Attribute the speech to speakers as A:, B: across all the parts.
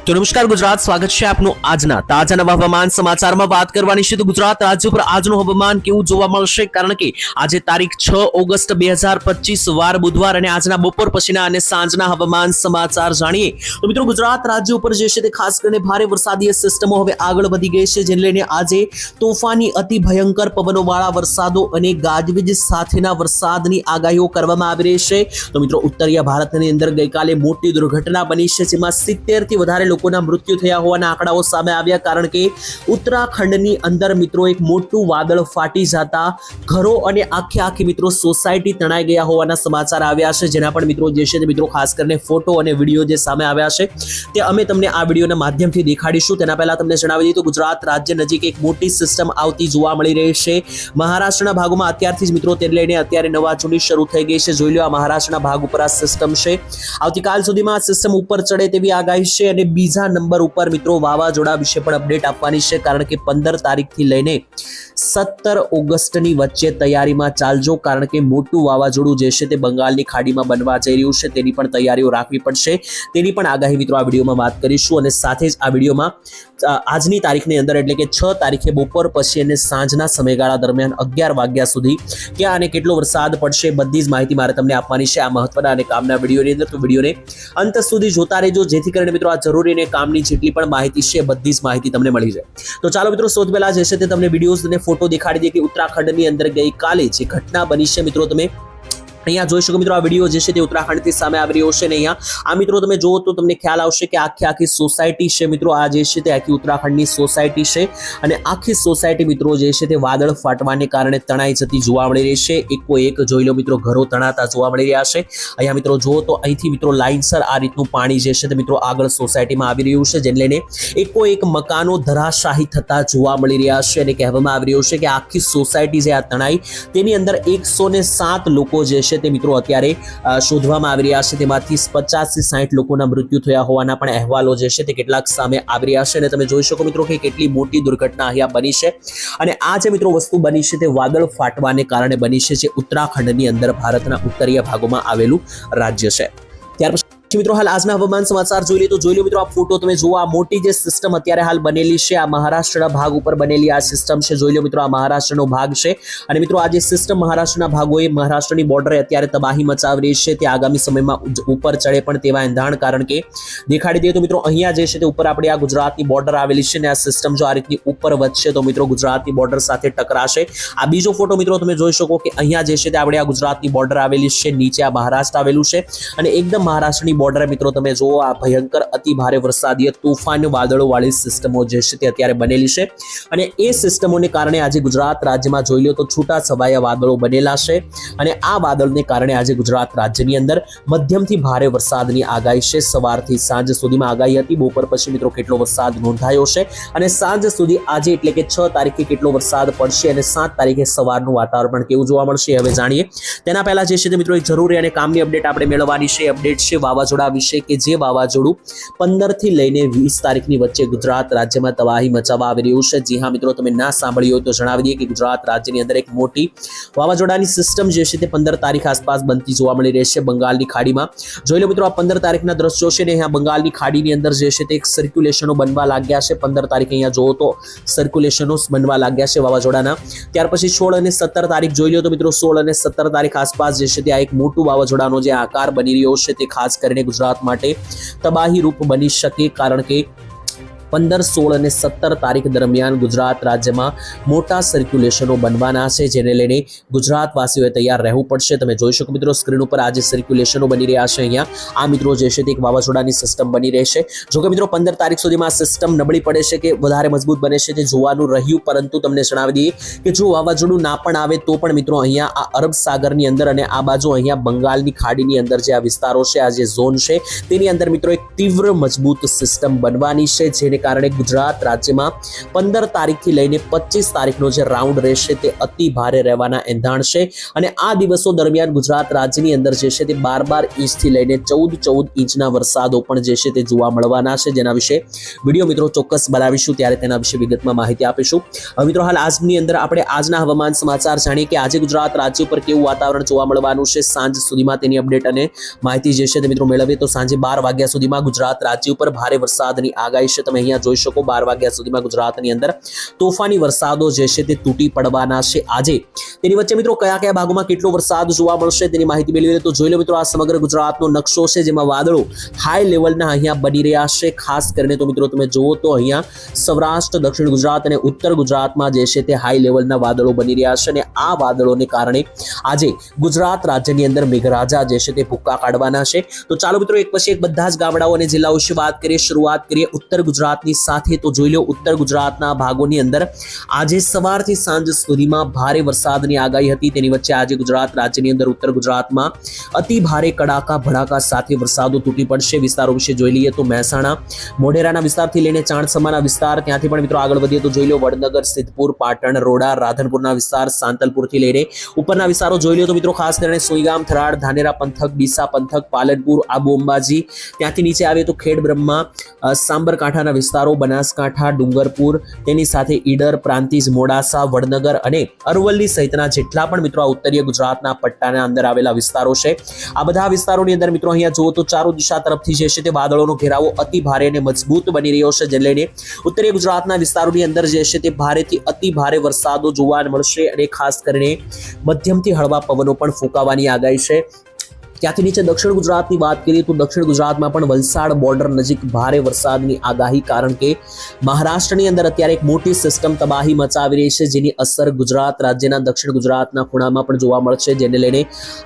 A: તો નમસ્કાર ગુજરાત, સ્વાગત છે આપનું આજના તાજા નવા હવામાન સમાચારમાં. વાત કરવાની છે તો ગુજરાત રાજ્ય પર આજનું હવામાન કેવું જોવા મળશે, કારણ કે આજે તારીખ 6 ઓગસ્ટ 2025 વાર બુધવાર અને આજના બપોર પછીના અને સાંજના હવામાન સમાચાર જાણીએ. તો મિત્રો ગુજરાત રાજ્ય ઉપર જે છે તે ખાસ કરીને ભારે વરસાદીય સિસ્ટમો હવે આગળ વધી ગઈ છે, જેને લઈને આજે તોફાની અતિ ભયંકર પવનોવાળા વરસાદો અને ગાજવીજ સાથેના વરસાદની આગાહીઓ કરવામાં આવી રહી છે. તો મિત્રો ઉત્તરીય ભારતની અંદર ગઈકાલે મોટી દુર્ઘટના બની છે, જેમાં 70 થી વધારે લોકોના મૃત્યુ થયા હોવાના આંકડાઓ સામે આવ્યા, કારણ કે ઉત્તરાખંડની અંદર મિત્રો એક મોટું વાદળ ફાટી જતા ઘરો અને આખી મિત્રો સોસાયટી તણાઈ ગયા હોવાના સમાચાર આવ્યા છે, જેના પણ મિત્રો જે છે તે મિત્રો ખાસ કરીને ફોટો અને વિડીયો જે સામે આવ્યા છે તે અમે તમને આ વિડીયોના માધ્યમથી દેખાડીશું. તેના પહેલા તમને જણાવી દઈએ તો ગુજરાત રાજ્ય નજીક એક મોટી સિસ્ટમ આવતી જોવા મળી રહી છે. મહારાષ્ટ્રના ભાગોમાં અત્યારથી જ મિત્રો તેને લઈને અત્યારે નવા જૂની શરૂ થઈ ગઈ છે. જોઈ લો, આ મહારાષ્ટ્રના ભાગ ઉપર આ સિસ્ટમ છે. આવતીકાલ સુધીમાં આ સિસ્ટમ ઉપર ચડે તેવી આગાહી છે અને બીજા નંબર ઉપર મિત્રો વાવાઝોડા વિશે પણ અપડેટ આપવાની છે, કારણ કે 15 તારીખથી લઈને 17 ઓગસ્ટની વચ્ચે તૈયારીમાં ચાલજો, કારણ કે મોટું વાવાઝોડું જે છે તે બંગાળની ખાડીમાં બનવા જઈ રહ્યું છે. તેની પણ તૈયારીઓ રાખવી પડશે, તેની પણ આગાહી મિત્રો આ વિડીયોમાં વાત કરીશું. અને સાથે જ આ વિડીયોમાં આજની તારીખની અંદર એટલે કે 6 તારીખે બપોર પછી અને સાંજના સમયગાળા દરમિયાન 11 વાગ્યા સુધી ક્યાં અને કેટલો વરસાદ પડશે બધી જ માહિતી મારે તમને આપવાની છે આ મહત્વના અને કામના વિડીયોની અંદર. તો વિડીયોને અંત સુધી જોતા રહેજો, જેથી કરીને મિત્રો આ જરૂરી અને કામની જેટલી પણ માહિતી છે બધી જ માહિતી તમને મળી જાય. તો ચાલો મિત્રો, સૌથી પહેલા જે છે તે તમને વિડીયોઝ અને ફોટો દેખાડી દઈએ કે ઉત્તરાખંડની અંદર ગઈકાલે જે ઘટના બની છે મિત્રો તમે અહીંયા જોઈ શકો. મિત્રો આ વિડીયો જે છે તે ઉત્તરાખંડથી સામે આવી રહ્યો છે ને અહીંયા આ મિત્રો તમે જુઓ તો તમને ખ્યાલ આવશે કે આખી સોસાયટી છે મિત્રો. આ જે છે તે આખી ઉત્તરાખંડની સોસાયટી છે અને આખી સોસાયટી મિત્રો જે છે તે વાદળ ફાટવાને કારણે તણાઈ જતી જોવા મળી રહી છે. એકો એક જોઈ લો મિત્રો ઘરો તણાતા જોવા મળી રહ્યા છે. અહીંયા મિત્રો જુઓ તો અહીંથી મિત્રો લાઇનસર આ રીતનું પાણી જે છે તે મિત્રો આગળ સોસાયટીમાં આવી રહ્યું છે, જેને લઈને એકો એક મકાનો ધરાશાયી થતા જોવા મળી રહ્યા છે. અને કહેવામાં આવી રહ્યું છે કે આખી સોસાયટી જે આ તણાઈ તેની અંદર 107 લોકો જે છે તે મિત્રો અત્યારે શોધવામાં આવી રહ્યા છે. તેમાંથી 50 થી 60 લોકોના મૃત્યુ થયા હોવાના પણ અહેવાલો જે છે તે કેટલાક સામે આવી રહ્યા છે. અને તમે જોઈ શકો મિત્રો કે કેટલી મોટી દુર્ઘટના અહીંયા બની છે. અને આ જે મિત્રો વસ્તુ બની છે તે વાદળ ફાટવાને કારણે બની છે, જે ઉત્તરાખંડની અંદર ભારતના ઉત્તરીય ભાગોમાં આવેલું રાજ્ય છે. ત્યાર પછી મિત્રો હાલ આજના હવામાન સમાચાર જોઈ લે તો જોઈ લો મિત્રો આ ફોટો તમે જુઓ. આ મોટી જે સિસ્ટમ અત્યારે હાલ બનેલી છે આ મહારાષ્ટ્રના ભાગ ઉપર બનેલી આ સિસ્ટમ છે. જોઈ લો મિત્રો આ મહારાષ્ટ્રનો ભાગ છે અને મિત્રો આ જે સિસ્ટમ મહારાષ્ટ્રના ભાગોએ મહારાષ્ટ્રની બોર્ડરે અત્યારે તબાહી મચાવી રહી છે. તે આગામી સમયમાં ઉપર ચડે પણ તેવા એંધાણ, કારણ કે દેખાડી દઈએ તો મિત્રો અહીંયા જે છે તે ઉપર આપણે આ ગુજરાતની બોર્ડર આવેલી છે ને આ સિસ્ટમ જો આ રીતની ઉપર વધશે તો મિત્રો ગુજરાતની બોર્ડર સાથે ટકરાશે. આ બીજો ફોટો મિત્રો તમે જોઈ શકો કે અહીંયા જે છે તે આપણે આ ગુજરાતની બોર્ડર આવેલી છે, નીચે આ મહારાષ્ટ્ર આવેલું છે અને એકદમ મહારાષ્ટ્રની બોર્ડર મિત્રો તમે જુઓ આ ભયંકર અતિ ભારે વરસાદીય તોફાન વાદળો વાળી સિસ્ટમો જે છે તે અત્યારે બનેલી છે. અને એ સિસ્ટમોને કારણે આજે ગુજરાત રાજ્યમાં જોઈ લો તો છૂટા છવાયા વાદળો બનેલા છે અને આ વાદળને કારણે આજે ગુજરાત રાજ્યની અંદર મધ્યમથી ભારે વરસાદની આગાહી છે. સવારથી સાંજ સુધીમાં આગાહી હતી, બપોર પછી મિત્રો કેટલો વરસાદ નોંધાયો છે અને સાંજ સુધી આજે એટલે કે 6 તારીખે કેટલો વરસાદ પડશે અને 7 તારીખે સવારનું વાતાવરણ કેવું જોવા મળશે હવે જાણીએ. તેના પહેલા જે છે તે મિત્રો એક જરૂરી અને કામની અપડેટ આપણે મેળવવાની છે. અપડેટ છે વાવાઝોડા વિશે, કે જે વાવાઝોડું 15 થી લઈને 20 તારીખની વચ્ચે ગુજરાત રાજ્યમાં તબાહી મચાવવા આવી રહ્યું છે. જી હા મિત્રો, તમે ના સાંભળ્યું હોય તો જણાવી દઈએ કે ગુજરાત રાજ્યની અંદર એક મોટી વાવાઝોડાની સિસ્ટમ જે છે તે 15 તારીખ આસપાસ બનતી જોવા મળી રહેશે બંગાળની ખાડીમાં. જોઈ લો મિત્રો આ 15 તારીખના દ્રશ્યો છે ને અહીંયા બંગાળની ખાડીની અંદર જે છે તે એક સર્ક્યુલેશનો બનવા લાગ્યા છે. 15 તારીખે અહીંયા જોવો તો સર્ક્યુલેશનો બનવા લાગ્યા છે વાવાઝોડાના. ત્યાર પછી 16 અને 17 તારીખ જોઈ લો તો મિત્રો 16 અને 17 તારીખ આસપાસ જે છે તે આ એક મોટું વાવાઝોડાનો જે આકાર બની રહ્યો છે તે ખાસ કરીને ગુજરાત માટે તબાહી રૂપ બની શકે, કારણ કે 15, 16 અને 17 તારીખ દરમિયાન ગુજરાત રાજ્યમાં મોટા સર્ક્યુલેશનો બનવાના છે, જેને લઈને ગુજરાતવાસીઓએ તૈયાર રહેવું પડશે. તમે જોઈ શકો મિત્રો સ્ક્રીન ઉપર આજે સર્ક્યુલેશનો બની રહ્યા છે. અહીંયા આ મિત્રો જે છે તે એક વાવાઝોડાની સિસ્ટમ બની રહેશે. જોકે મિત્રો 15 તારીખ સુધીમાં આ સિસ્ટમ નબળી પડે છે કે વધારે મજબૂત બને છે તે જોવાનું રહ્યું, પરંતુ તમને જણાવી દઈએ કે જો વાવાઝોડું ના પણ આવે તો પણ મિત્રો અહીંયા આ અરબ સાગરની અંદર અને આ બાજુ અહીંયા બંગાળની ખાડીની અંદર જે આ વિસ્તારો છે, આ જે ઝોન છે તેની અંદર મિત્રો એક તીવ્ર મજબૂત સિસ્ટમ બનવાની છે, જેને કારણે ગુજરાત રાજ્યમાં 15 તારીખથી લઈને 25 તારીખનો જે રાઉન્ડ રહેશે તે અતિ ભારે રહેવાના એંધાણ છે અને આ દિવસો દરમિયાન ગુજરાત રાજ્યની અંદર જે છે તે 12 ઇંચથી લઈને 14 ઇંચના વરસાદો પણ જે છે તે જોવા મળવાના છે, જેના વિશે વિડીયો મિત્રો ચોક્કસ બનાવીશું, ત્યારે તેના વિશે વિગતમાં માહિતી આપીશું. હવે મિત્રો હાલ આજની અંદર આપણે આજના હવામાન સમાચાર જાણીએ કે આજે ગુજરાત રાજ્ય ઉપર કેવું વાતાવરણ જોવા મળવાનું છે. સાંજ સુધીમાં તેની અપડેટ અને માહિતી જે છે તે મિત્રો મેળવીએ તો સાંજે 12 વાગ્યા સુધીમાં ગુજરાત રાજ્ય ઉપર ભારે વરસાદની આગાહી છે. તમે અહીંયા જોઈ શકો 12 વાગ્યા સુધીમાં ગુજરાતની અંદર તોફાની વરસાદો જે છે તે તૂટી પડવાના છે આજે. તેની વચ્ચે મિત્રો કયા કયા ભાગોમાં કેટલો વરસાદ જોવા મળશે તેની માહિતી મેળવીએ તો જોઈ લો મિત્રો આ સમગ્ર ગુજરાતનો નકશો છે, જેમાં વાદળો હાઈ લેવલના અહીંયા બની રહ્યા છે. ખાસ કરીને તો મિત્રો તમે જુઓ તો અહીંયા સૌરાષ્ટ્ર, દક્ષિણ ગુજરાત અને ઉત્તર ગુજરાતમાં જે છે તે હાઈ લેવલના વાદળો બની રહ્યા છે અને આ વાદળોને કારણે આજે ગુજરાત રાજ્યની અંદર મેઘરાજા જે છે તે ભૂક્કા કાઢવાના છે. તો ચાલો મિત્રો એક પછી એક બધા જ ગામડાઓ અને જિલ્લાઓ વિશે વાત કરીએ. શરૂઆત કરીએ ઉત્તર ગુજરાતની સાથે. તો જોઈ લો ઉત્તર ગુજરાતના ભાગોની અંદર આજે સવારથી સાંજ સુધીમાં ભારે વરસાદની આગાહી હતી. તેની વચ્ચે આજે ગુજરાત રાજ્યની અંદર ઉત્તર ગુજરાતમાં અતિ ભારે કડાકા ભડાકા સાથે વરસાદો તૂટી પડશે. વિસ્તારો વિશે જોઈ લઈએ તો મહેસાણા, મોઢેરાના વિસ્તારથી લઈને ચાણસમાના વિસ્તાર, ત્યાંથી પણ મિત્રો આગળ વધીએ તો જોઈ લો વડનગર, સિદ્ધપુર, પાટણ, રોડા, રાધનપુરના વિસ્તાર, સાંતલપુરથી લઈને ઉપરના વિસ્તારો જોઈ લો તો મિત્રો ખાસ કરીને સુઈગામ, થરાદ, ધાનેરા પંથક, ડીસા પંથક, પાલનપુર, આબુ અંબાજી, ત્યાંથી નીચે આવે તો ખેડ બ્રહ્મા, સાંબરકાંઠાના વિસ્તારો, બનાસકાંઠા, ડુંગરપુર, તેની સાથે ઈડર, પ્રાંતિજ, મોડાસા, વડનગર અને અરવલ્લી સહિતના જેટલા પણ મિત્રો ઉત્તરીય ગુજરાતના પટ્ટાના અંદર આવેલા વિસ્તારો છે, આ બધા વિસ્તારોની અંદર મિત્રો અહીંયા જુઓ તો ચારો દિશા તરફથી જે છે તે વાદળોનો ઘેરાવો અતિ ભારે અને મજબૂત બની રહ્યો છે, જેને લઈને ઉત્તરીય ગુજરાતના વિસ્તારોની અંદર જે છે તે ભારેથી અતિ ભારે વરસાદો જોવા મળશે અને ખાસ કરીને મધ્યમથી હળવા પવનો પણ ફૂંકાવાની આગાહી છે. ત્યાંથી નીચે દક્ષિણ ગુજરાતની વાત કરીએ તો દક્ષિણ ગુજરાતમાં પણ વલસાડ બોર્ડર નજીક ભારે વરસાદની આગાહી, કારણ કે મહારાષ્ટ્રની અંદર અત્યારે એક મોટી સિસ્ટમ તબાહી મચાવી રહી છે, જેની અસર ગુજરાત રાજ્યના દક્ષિણ ગુજરાતના ખૂણામાં પણ જોવા મળશે, જેને લઈને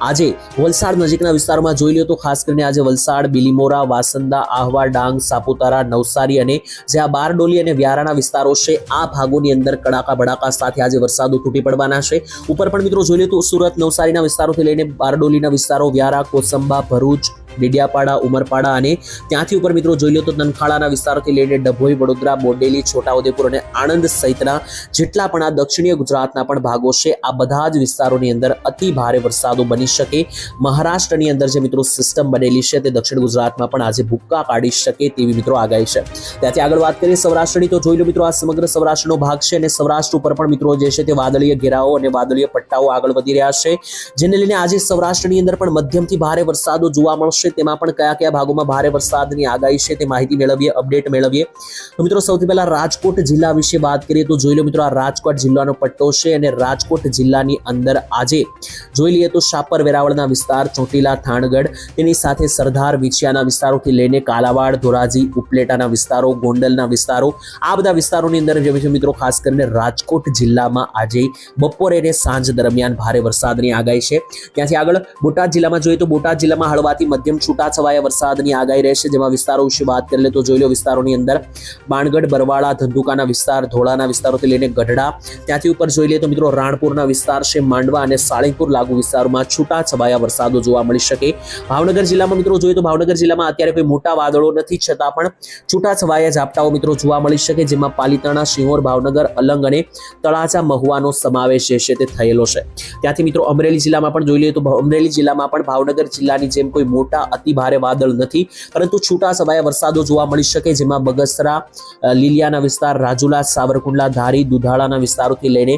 A: આજે વલસાડ નજીકના વિસ્તારોમાં જોઈ લો તો ખાસ કરીને આજે વલસાડ, બિલીમોરા, વાસંદા, આહવા, ડાંગ, સાપુતારા, નવસારી અને જે આ બારડોલી અને વ્યારાના વિસ્તારો છે આ ભાગોની અંદર કડાકા ભડાકા સાથે આજે વરસાદો તૂટી પડવાના છે. ઉપર પણ મિત્રો જોઈ લો તો સુરત, નવસારીના વિસ્તારોથી લઈને બારડોલીના વિસ્તારો, વ્યારા, કોસંબા, ભરૂચ, ડેડિયાપાડા, ઉમરપાડા અને ત્યાંથી ઉપર મિત્રો જોઈ લો તો નનખાડાના વિસ્તારોથી લઈને ડભોઈ, વડોદરા, બોડેલી, છોટાઉદેપુર અને આણંદ સહિતના જેટલા પણ આ દક્ષિણીય ગુજરાતના પણ ભાગો છે આ બધા જ વિસ્તારોની અંદર અતિ ભારે વરસાદો બની શકે. મહારાષ્ટ્રની અંદર જે મિત્રો સિસ્ટમ બનેલી છે તે દક્ષિણ ગુજરાતમાં પણ આજે ભૂક્કા કાઢી શકે તેવી મિત્રો આગાહી છે. ત્યાંથી આગળ વાત કરીએ સૌરાષ્ટ્રની તો જોઈ લો મિત્રો આ સમગ્ર સૌરાષ્ટ્રનો ભાગ છે અને સૌરાષ્ટ્ર ઉપર પણ મિત્રો જે છે તે વાદળીય ઘેરાઓ અને વાદળીય પટ્ટાઓ આગળ વધી રહ્યા છે, જેને લઈને આજે સૌરાષ્ટ્રની અંદર પણ મધ્યમથી ભારે વરસાદો જોવા મળશે. તેમાં પણ કયા કયા ભાગોમાં ભારે વરસાદની આગાહી છે તે માહિતી મેળવીએ, અપડેટ મેળવીએ. તો મિત્રો સૌથી પહેલા રાજકોટ જિલ્લા વિશે વાત કરીએ તો જોઈ લો મિત્રો આ રાજકોટ જિલ્લાનો પટ્ટો છે અને રાજકોટ જિલ્લાની અંદર આજે જોઈ લઈએ તો શાપર, વેરાવળના વિસ્તાર, ચોટીલા, થાણગઢ, તેની સાથે સરદાર, વિછિયાના વિસ્તારોથી લઈને કાલાવાડ, ધોરાજી, ઉપલેટાના વિસ્તારો, ગોંડલના વિસ્તારો, આ બધા વિસ્તારોની અંદર જે મિત્રો ખાસ કરીને રાજકોટ જિલ્લામાં આજે બપોરે અને સાંજ દરમિયાન ભારે વરસાદની આગાહી છે. ત્યાંથી આગળ બોટાદ જિલ્લામાં જોઈએ તો બોટાદ જિલ્લામાં હળવાથી મધ્યમ છૂટાછવાયા વરસાદની આગાહી રહેશે, જેમાં વિસ્તારો વિશે વાત કરી લે તો જોઈ લો વિસ્તારોની અંદર બાણગઢ, બરવાળા, ધંધુકાના વિસ્તાર, ધોળાના વિસ્તારોથી લઈને ગઢડા, ત્યાંથી ઉપર જોઈ લે તો મિત્રો રાણપુરના વિસ્તાર છે, માંડવા અને સાળીંગપુર લાગુ વિસ્તારોમાં છૂટાછવાયા વરસાદો જોવા મળી શકે. ભાવનગર જિલ્લામાં મિત્રો જોઈએ તો ભાવનગર જિલ્લામાં અત્યારે કોઈ મોટા વાદળો નથી, છતાં પણ છૂટાછવાયા ઝાપટાઓ મિત્રો જોવા મળી શકે, જેમાં પાલીતાણા, શિહોર, ભાવનગર, અલંગ અને તળાજા, મહુવાનો સમાવેશ જે છે તે થયેલો છે. ત્યાંથી મિત્રો અમરેલી જિલ્લામાં પણ જોઈ લઈએ તો અમરેલી જિલ્લામાં પણ ભાવનગર જિલ્લાની જેમ કોઈ મોટા અતિ ભારે વાદળ નથી, પરંતુ છૂટા છવાયા વરસાદો જોવા મળી શકે, જેમાં બગસરા, લીલિયાના વિસ્તાર, રાજુલા, સાવરકુંડલા, ધારી, દુધાળાના વિસ્તારોથી લઈને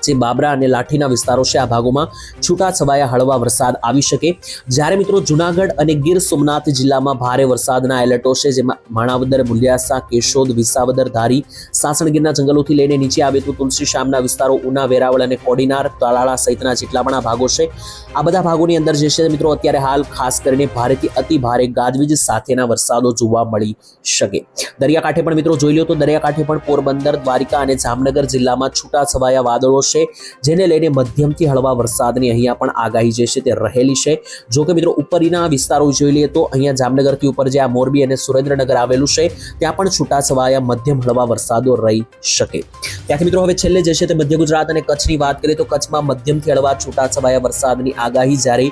A: જે બાબરા અને લાઠીના વિસ્તારો છે આ ભાગોમાં છૂટાછવાયા હળવા વરસાદ આવી શકે. જ્યારે મિત્રો જુનાગઢ અને ગીર સોમનાથ જિલ્લામાં ભારે વરસાદના એલર્ટો છે, જેમાં માણાવદર, મુલિયાસા, કેશોદ, વિસાવદર, ધારી, સાસણગીરના જંગલોથી લઈને નીચે આવે તો તુલસીશ્યામના વિસ્તારો, ઉના, વેરાવળ અને કોડીનાર, તાલાળા સહિતના જેટલા પણ આ ભાગો છે આ બધા ભાગોની અંદર જે છે મિત્રો અત્યારે હાલ ખાસ કરીને ભારેથી અતિ ભારે ગાજવીજ સાથેના વરસાદો જોવા મળી શકે. દરિયાકાંઠે પણ મિત્રો જોઈ લો તો દરિયાકાંઠે પણ પોરબંદર, દ્વારિકા અને જામનગર જિલ્લામાં છૂટાછવાયા વાદળો મળશે, જેને લઈને મધ્યમથી હળવા વરસાદની અહીંયા પણ આગાહી જે છે તે રહેલી છે. જો કે મિત્રો ઉપરના વિસ્તારો જોઈ લઈએ તો અહીંયા જામનગરથી ઉપર જે આ મોરબી અને સુરેન્દ્રનગર આવેલું છે ત્યાં પણ છૂટાછવાયા મધ્યમ હળવા વરસાદો રહી શકે. ત્યાંથી મિત્રો હવે છેલ્લે જે છે તે મધ્ય ગુજરાત અને કચ્છની વાત કરીએ તો કચ્છમાં મધ્યમથી હળવા છૂટાછવાયા વરસાદની આગાહી, જ્યારે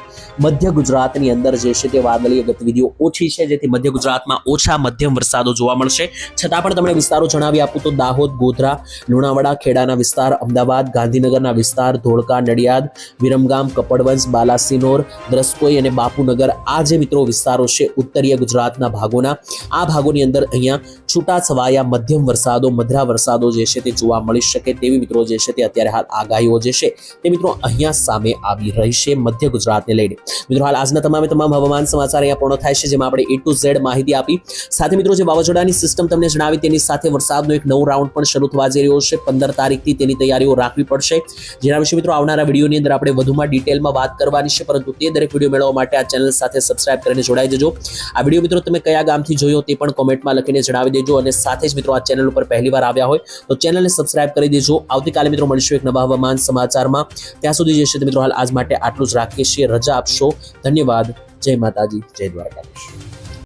A: મધ્ય ગુજરાતની અંદર જે છે તે વાદળીય ગતિવિધિઓ ઓછી છે, જેથી મધ્ય ગુજરાતમાં ઓછા મધ્યમ વરસાદો જોવા મળશે. છતાં પણ તમને વિસ્તારો જણાવી આપું તો દાહોદ, ગોધરા, લુણાવાડા, ખેડાના વિસ્તાર, અમદાવાદ, ગાંધીનગરના વિસ્તાર, ધોળકા, નડિયાદ, વિરમગામ, કપડવંજ, બાલાસિનોર, દ્રસ્કોઈ અને બાપુનગર, આ જે મિત્રો વિસ્તારો છે ઉત્તરીય ગુજરાતના ભાગોના, આ ભાગોની અંદર અહીંયા છૂટાછવાયા મધ્યમ વરસાદો, મધરા વરસાદો જે છે તે જોવા મળી શકે તેવી મિત્રો જે છે તે અત્યારે હાલ આગાહીઓ જે છે તે મિત્રો અહીંયા સામે આવી રહી છે મધ્ય ગુજરાતને લઈને. મિત્રો હાલ આજના તમામ હવામાન સમાચાર અહીંયા પૂર્ણ થાય છે, જેમાં આપણે A to Z માહિતી આપી. સાથે મિત્રો જે વાવાઝોડાની સિસ્ટમ તમને જણાવી તેની સાથે વરસાદનો એક નવો રાઉન્ડ પણ શરૂ થવા જઈ રહ્યો છે. 15 તારીખથી તેની તૈયારીઓ રાખવી પડશે, જેના વિશે મિત્રો આવનારા વિડીયોની અંદર આપણે વધુમાં ડિટેલમાં વાત કરવાની છે. પરંતુ તે દરેક વિડીયો મેળવવા માટે આ ચેનલ સાથે સબસ્ક્રાઇબ કરીને જોડાઈ જજો. આ વિડીયો મિત્રો તમે કયા ગામથી જોયો તે પણ કોમેન્ટમાં લખીને જણાવી દેજો, અને સાથે જ મિત્રો આ ચેનલ ઉપર પહેલીવાર આવ્યા હોય તો ચેનલને સબસ્ક્રાઇબ કરી દેજો. આવતીકાલે મિત્રો મળીશું એક નવા હવામાન સમાચારમાં. ત્યાં સુધી જે છે મિત્રો હાલ આજ માટે આટલું જ રાખીએ છીએ. રજા આપશો. ધન્યવાદ. જય માતાજી, જય દ્વારકાધીશ.